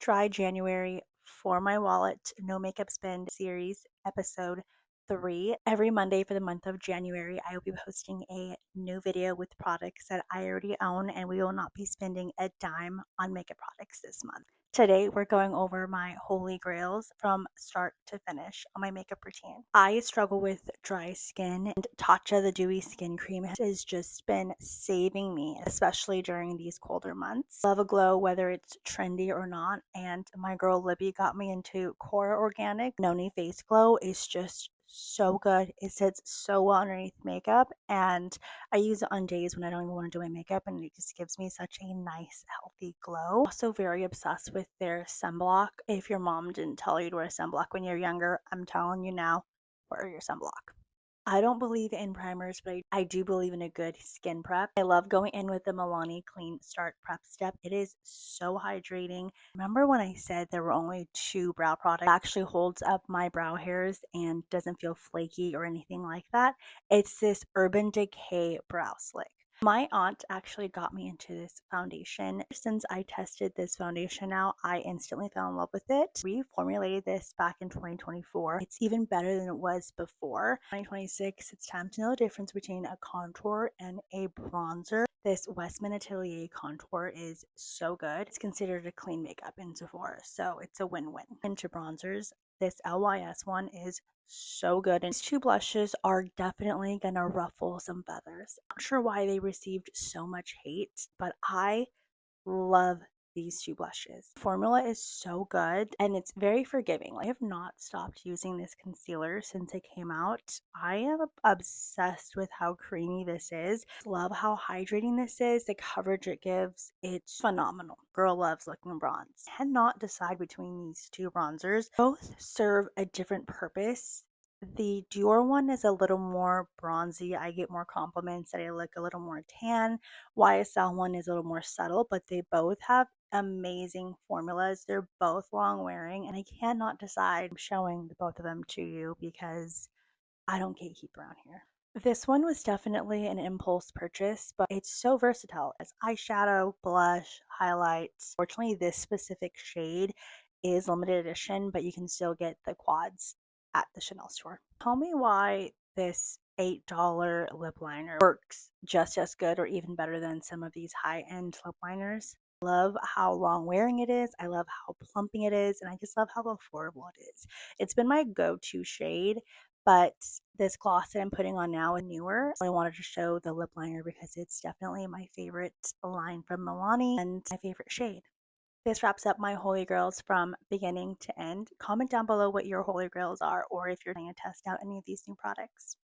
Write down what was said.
Dry January for my wallet, no makeup spend series, episode 3. Every Monday for the month of January, I will be posting a new video with products that I already own, and we will not be spending a dime on makeup products this month. Today, we're going over my holy grails from start to finish on my makeup routine. I struggle with dry skin, and Tatcha, the dewy skin cream, has just been saving me, especially during these colder months. Love a glow, whether it's trendy or not, and my girl Libby got me into Cora Organic Noni Face Glow. It's just so good. It sits so well underneath makeup, and I use it on days when I don't even want to do my makeup, and it just gives me such a nice, healthy glow. Also very obsessed with their sunblock. If your mom didn't tell you to wear sunblock when you're younger, I'm telling you now, wear your sunblock. I don't believe in primers, but I do believe in a good skin prep. I love going in with the Milani Clean Start Prep Step. It is so hydrating. Remember when I said there were only 2 brow products? It actually holds up my brow hairs and doesn't feel flaky or anything like that. It's this Urban Decay Brow Slick. My aunt actually got me into this foundation. Since I tested this foundation out, I instantly fell in love with it. We formulated this back in 2024. It's even better than it was before. 2026, it's time to know the difference between a contour and a bronzer. This Westman Atelier contour is so good. It's considered a clean makeup in Sephora, so it's a win-win. Into bronzers, this LYS one is so good, and these 2 blushes are definitely gonna ruffle some feathers. Not sure why they received so much hate, but I love these 2 blushes. The formula is so good, and it's very forgiving. I have not stopped using this concealer since it came out. I am obsessed with how creamy this is. Love how hydrating this is. The coverage it gives, it's phenomenal. Girl loves looking bronze. Cannot decide between these 2 bronzers. Both serve a different purpose. The Dior one is a little more bronzy. I get more compliments that I look a little more tan. YSL one is a little more subtle, but they both have amazing formulas. They're both long wearing, and I cannot decide. I'm showing both of them to you because I don't gatekeep around here. This one was definitely an impulse purchase, but it's so versatile as eyeshadow, blush, highlights. Fortunately, this specific shade is limited edition, but you can still get the quads at the Chanel store. Tell me why this $8 lip liner works just as good or even better than some of these high-end lip liners. I love how long wearing it is. I love how plumping it is, and I just love how affordable it is. It's been my go-to shade, but this gloss that I'm putting on now is newer. So I wanted to show the lip liner because it's definitely my favorite line from Milani and my favorite shade. This wraps up my holy grails from beginning to end. Comment down below what your holy grails are, or if you're going to test out any of these new products.